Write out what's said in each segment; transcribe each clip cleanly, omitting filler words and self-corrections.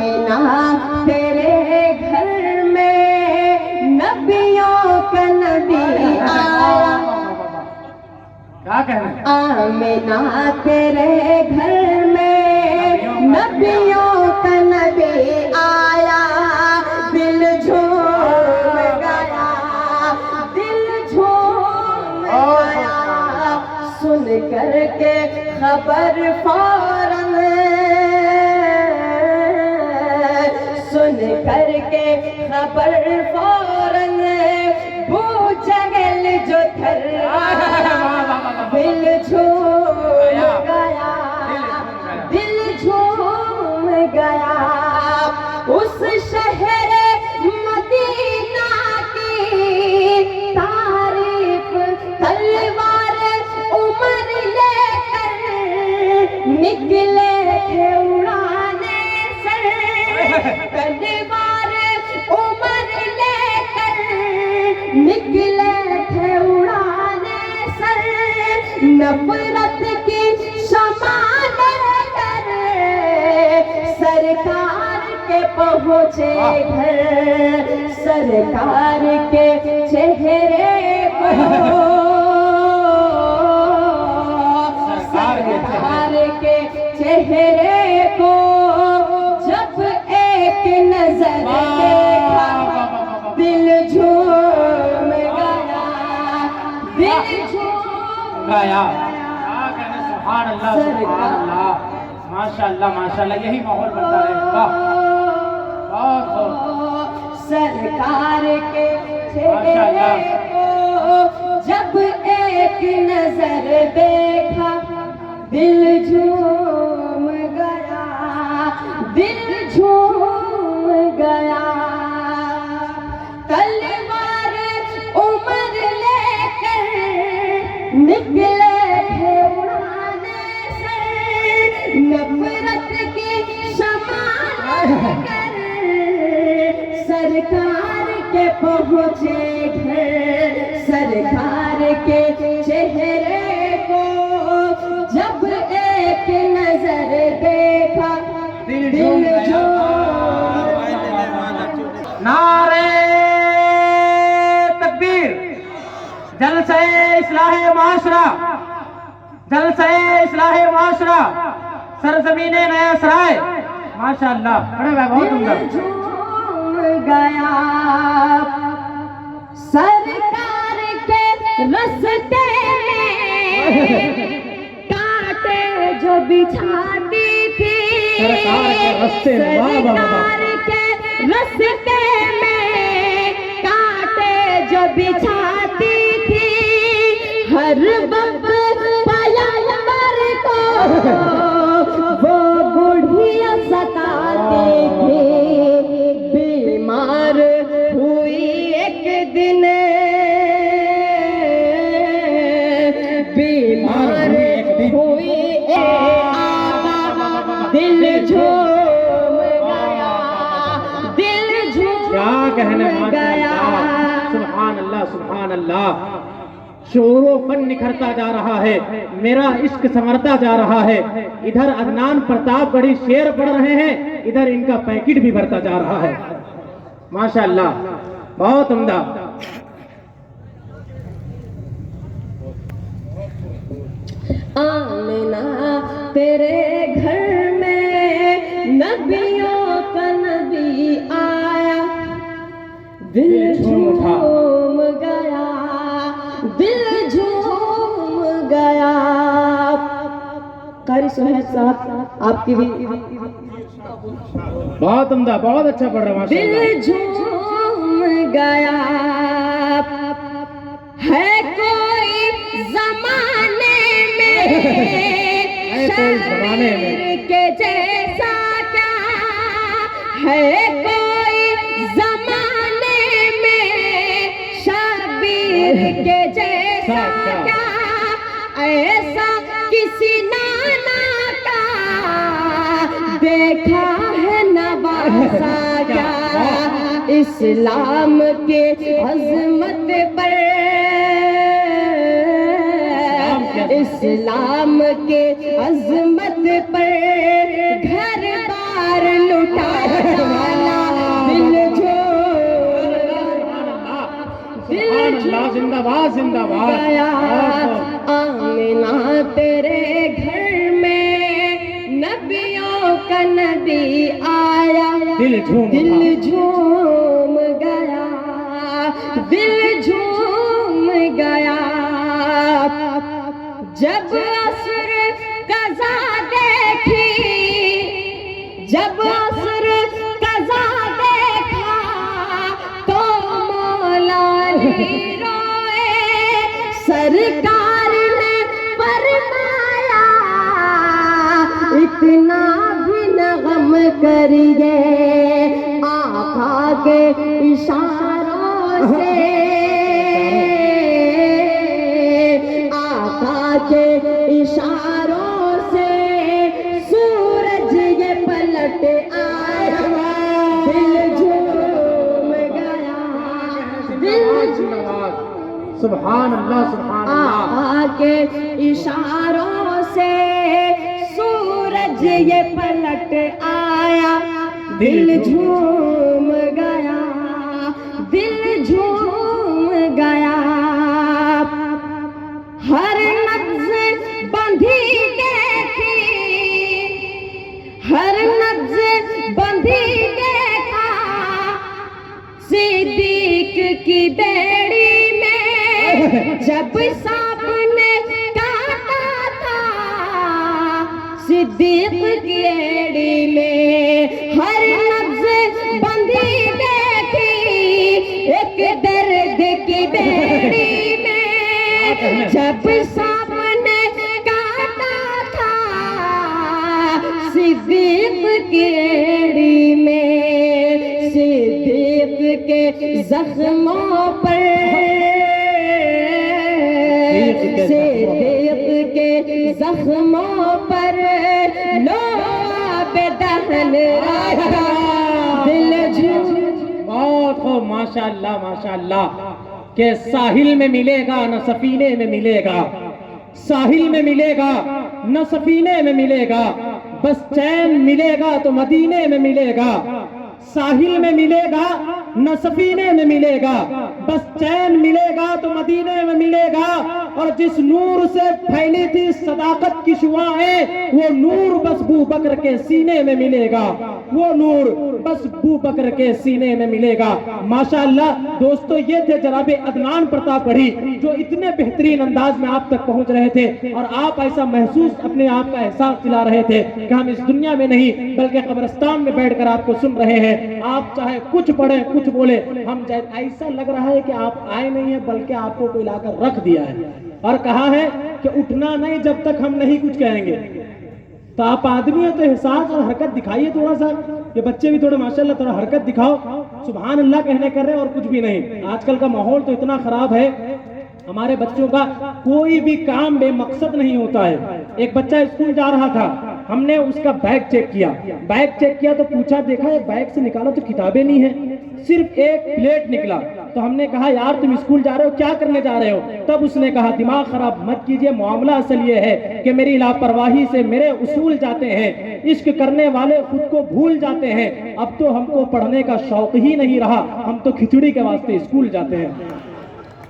आमिना तेरे घर में नबियों का नबी आया। क्या कहना? आमिना तेरे घर में नबियों का नबी आया। दिल झूम गया, दिल झूम गया, सुन कर के खबर फौरन, सुन कर के खबर फौरन, वो जगल जो थर दिल झूम गया, दिल झूम गया। उस शहर मदीना की तारीफ तलवार उमर लेकर निकले थे उड़ाने सर। तलवार उमर लेकर निकले थे उड़ाने सर। नफरत की शमा लेकर सरकार के पहुँचे घर, सरकार के चेहरे को, सरकार के चेहरे को जब एक नजर देखा, दिल झूम गया, दिल झूम गया। सुभान अल्लाह, सुभान अल्लाह, माशाअल्लाह माशाअल्लाह, यही माहौल बनता रहेगा। सरकार के चेहरे को जब एक नजर देखा, दिल झूम गया, दिल झूम गया। तलवार उमर लेकर निकले थे उड़ाने से। नफरत की शमा लेकर सरकार के पहुँचे घर, सरकार के चेहरे को जब एक नजर देखा, दिल झूम नारे तकबीर, जलसे इस्लाहे माशरा, जलसे इस्लाहे माशरा, सरजमीने नया सराय। माशाअल्लाह, बड़े भाई बहुत सुंदर। गया सरकार के रस्ते में कांटे जो बिछाती थी, सरकार के रस्ते में, सरकार के रस्ते में कांटे जो बिछाती थी। हर वक्त पैगंबर को वो बुढ़िया सताती थी। बीमार हुई एक दिन, बीमार हुई दिल झूम गया, दिल झूम गया। सुभान अल्लाह, सुभान अल्लाह। शोरो फन निखरता जा रहा है, मेरा इश्क संवरता जा रहा है। इधर अदनान प्रतापगढ़ी शेर पढ़ रहे हैं, इधर इनका पैकेट भी भरता जा रहा है। माशाअल्लाह, बहुत उम्दा। आमिना तेरे घर में नबियों का नबी आया। दिल झूम गया, दिल झूम गया। कारी सुहेल साहब, आपकी भी बहुत उम्दा, बहुत अच्छा पढ़ रहा है। दिल झूम गया। है कोई जमाने में शायर के जैसा क्या, है कोई जमाने में शाबीर के जैसा क्या। ऐसा किसी नाना का देखा है नवासा क्या। इस्लाम के अजमत पर, इस्लाम के अजमत पर घर बार लुटा जिंदाबाद। गया। आमिना तेरे घर में नबियों का नबी आया, दिल झूम गया, दिल झूम गया। जब असर कज़ा देखी, जब असर कज़ा देखा तो मौला ने रोए। सरकार ने फरमाया इतना भी न गम करिए, आका के इशारों से, आका के इशारों से सूरज ये पलट आया। दिल झूम गया, दिल जिंदाबाद। सुभान अल्लाह, सुभान अल्लाह। आका के इशारों से सूरज ये पलट आया। दिल झूम गया, दिल झूम गया। हर नब्ज़ बंधी देखी, हर नब्ज़ बंधी देखा सिद्दीक की बेड़ी में। जब सांप ने काटा था सिद्दीक की एड़ी में, हर नब्ज़ बंधी देखी एक दर्द की बेड़ी में। जब सांप ने काटा था सिद्दीक की एड़ी में, सिद्दीक के जख्मों पर, सिद्दीक के जख्मों पर लोआब दहन रखा। दिल झूम। बहुत हो, माशाअल्लाह माशाअल्लाह। के साहिल में मिलेगा न सफीने में मिलेगा, साहिल में मिलेगा न सफीने में मिलेगा, बस चैन मिलेगा तो मदीने में मिलेगा। साहिल में मिलेगा न सफीने में मिलेगा, बस चैन मिलेगा तो मदीने में मिलेगा। और जिस नूर से फैली थी सदाकत की शुआएं, वो नूर बस बू बकर के सीने में मिलेगा, वो नूर बस बू बकर के सीने में मिलेगा। माशाअल्लाह दोस्तों, ये थे जनाब अदनान प्रताप गढ़ी, जो इतने बेहतरीन अंदाज में आप तक पहुंच रहे थे और आप ऐसा महसूस अपने आप का एहसास दिला रहे थे कि हम इस दुनिया में नहीं बल्कि कब्रिस्तान में बैठकर आपको सुन रहे हैं। आप चाहे कुछ पढ़े कुछ बोले, हम ऐसा लग रहा है कि आप आए नहीं है बल्कि आपको कोई लाकर रख दिया है और कहा है कि उठना नहीं जब तक हम नहीं कुछ कहेंगे। तो आप आदमी है तो एहसास और हरकत दिखाइए थोड़ा सा। ये बच्चे भी थोड़े माशाल्लाह थोड़ा हरकत दिखाओ, सुभान अल्लाह कहने कर रहे हैं और कुछ भी नहीं। आजकल का माहौल तो इतना खराब है, हमारे बच्चों का कोई भी काम बेमकसद नहीं होता है। एक बच्चा स्कूल जा रहा था, हमने उसका बैग चेक किया, बैग चेक किया तो पूछा, देखा ये बैग से निकाला तो किताबें नहीं है, सिर्फ एक प्लेट निकला। तो हमने कहा यार तुम स्कूल जा रहे हो, क्या करने जा रहे हो? तब उसने कहा दिमाग खराब मत कीजिए, मामला असल ये है कि मेरी लापरवाही से मेरे उसूल जाते हैं, इश्क करने वाले खुद को भूल जाते हैं, अब तो हमको पढ़ने का शौक ही नहीं रहा, हम तो खिचड़ी के वास्ते स्कूल जाते हैं।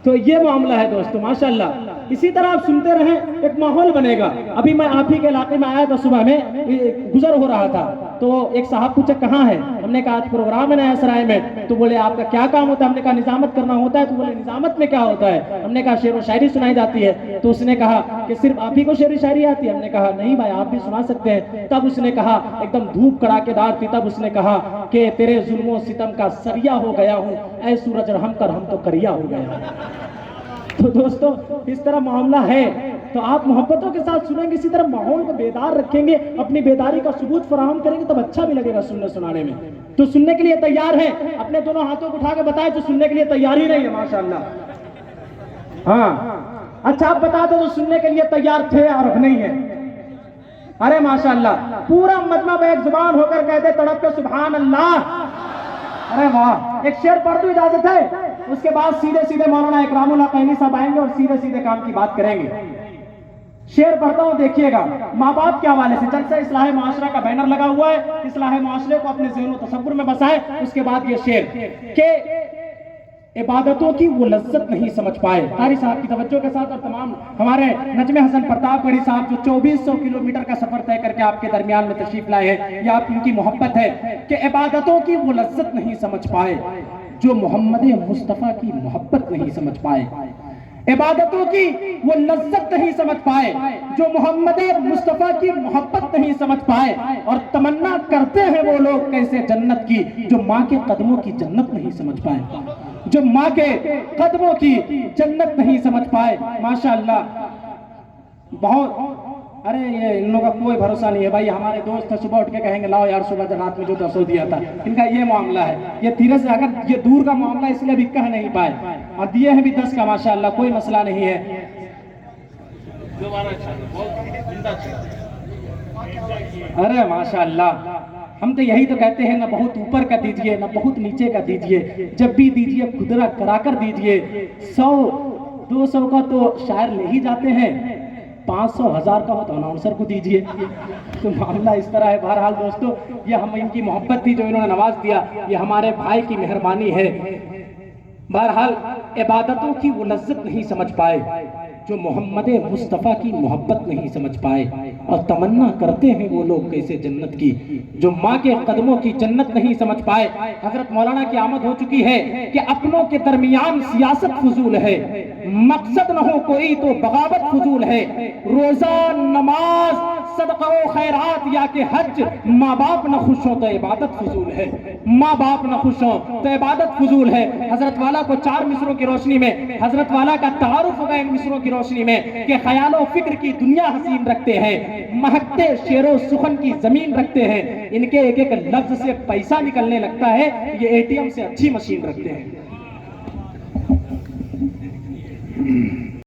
तो ये मामला है दोस्तों माशाल्लाह। इसी तरह आप सुनते रहें, एक माहौल बनेगा। अभी मैं आप ही के इलाके में आया था, सुबह में गुजर हो रहा था तो एक साहब पूछा कहाँ है, हमने कहा आज प्रोग्राम है नया सराय में। तो बोले आपका क्या काम होता है? हमने कहा निजामत करना होता है। तो बोले निजामत में क्या होता है? हमने कहा शेर व शायरी सुनाई जाती है। तो उसने कहा कि सिर्फ आप ही को शेर व शायरी आती है? हमने कहा नहीं भाई आप भी सुना सकते हैं। तब उसने कहा, एकदम धूप कड़ाकेदार थी, तब उसने कहा कि तेरे जुल्मों सितम का सरिया हो गया हूँ, ऐ सूरज रहम कर हम तो करिया हो गया। तो दोस्तों इस तरह मामला है, तो आप मोहब्बतों के साथ सुनेंगे, इसी तरह माहौल को बेदार रखेंगे, अपनी बेदारी का सबूत फराहम करेंगे, तब अच्छा भी लगेगा सुनने सुनाने में। तो सुनने के लिए तैयार है? अपने दोनों हाथों को उठा के बताए जो सुनने के लिए तैयार ही नहीं है माशाअल्लाह। हाँ अच्छा, आप बता दो जो सुनने के लिए तैयार थे और अब नहीं है। अरे माशाअल्लाह, पूरा मजमा एक जुबान होकर कहते तड़प के सुभान अल्लाह। अरे वाह, एक शेर पढ़ दो, इजाजत है? उसके बाद सीधे सीधे मौलाना इकरामुल हक़ैनी साहब आएंगे और सीधे सीधे काम की बात करेंगे। शेर पढ़ता हूं, देखिएगा। माँ बाप के हवाले से जलसा इस्लाह मुआशरा का बैनर लगा हुआ है, इस्लाह मुआशरे को अपने ज़हन व तसव्वुर में बसाए। उसके बाद ये शेर के इबादतों की वो लज्जत नहीं समझ पाए। कारी साहब की तवज्जो के साथ और तमाम हमारे नजमे हसन प्रतापगढ़ी साहब जो 2400 किलोमीटर का सफर तय करके आपके दरमियान में तशरीफ लाए हैं, ये आप इनकी मोहब्बत है कि इबादतों की वो लज्जत नहीं समझ पाए जो मोहम्मद मुस्तफ़ा की मोहब्बत नहीं समझ पाए। इबादतों की वो लज्जत नहीं समझ पाए जो मोहम्मद मुस्तफ़ा की मोहब्बत नहीं समझ पाए। और तमन्ना करते हैं वो लोग कैसे जन्नत की जो माँ के कदमों की जन्नत नहीं समझ पाए, जो माँ के कदमों की जन्नत नहीं समझ पाए। माशाअल्लाह बहुत, अरे ये इन लोगों का कोई भरोसा नहीं है भाई। हमारे दोस्त सुबह उठ के कहेंगे लाओ यार सुबह रात में जो दसो दिया था, इनका ये मामला है। ये धीरे से अगर ये दूर का मामला इसलिए भी कह नहीं पाए और दिए हैं भी 10 का, माशाअल्लाह कोई मसला नहीं है। अरे माशाअल्लाह, हम तो यही तो कहते हैं, ना बहुत ऊपर का दीजिए ना बहुत नीचे का दीजिए, जब भी दीजिए खुदरा कराकर दीजिए। 100-200 का तो शायर ले ही जाते हैं, 500-1000 का हो तो अनाउंसर को दीजिए। तो मामला इस तरह है। बहरहाल दोस्तों, ये हम इनकी मोहब्बत थी जो इन्होंने नवाज दिया, ये हमारे भाई की मेहरबानी है। बहरहाल इबादतों की वो लज्जत नहीं समझ पाए जो मोहम्मद मुस्तफ़ा की मोहब्बत नहीं समझ पाए। और तमन्ना करते हैं वो लोग कैसे जन्नत की जो माँ के कदमों की जन्नत नहीं समझ पाए। हजरत मौलाना की आमद हो चुकी है कि अपनों के दरमियान सियासत फजूल है, मकसद न हो कोई तो बगावत फजूल है। रोजा नमाज सदका व खैरात या के हज, माँ बाप न खुश हो तो इबादत फजूल है, माँ बाप न खुश हो तो इबादत फजूल है। हजरत वाला को 4 मिसरों की रोशनी में हजरत वाला का तारुफ होगा इन मिसरों की रोशनी में कि ख्यालो फिक्र की दुनिया हसीन रखते हैं, महकते शेरो सुखन की जमीन रखते हैं। इनके एक एक लफ्ज से पैसा निकलने लगता है, ये एटीएम से अच्छी मशीन रखते हैं।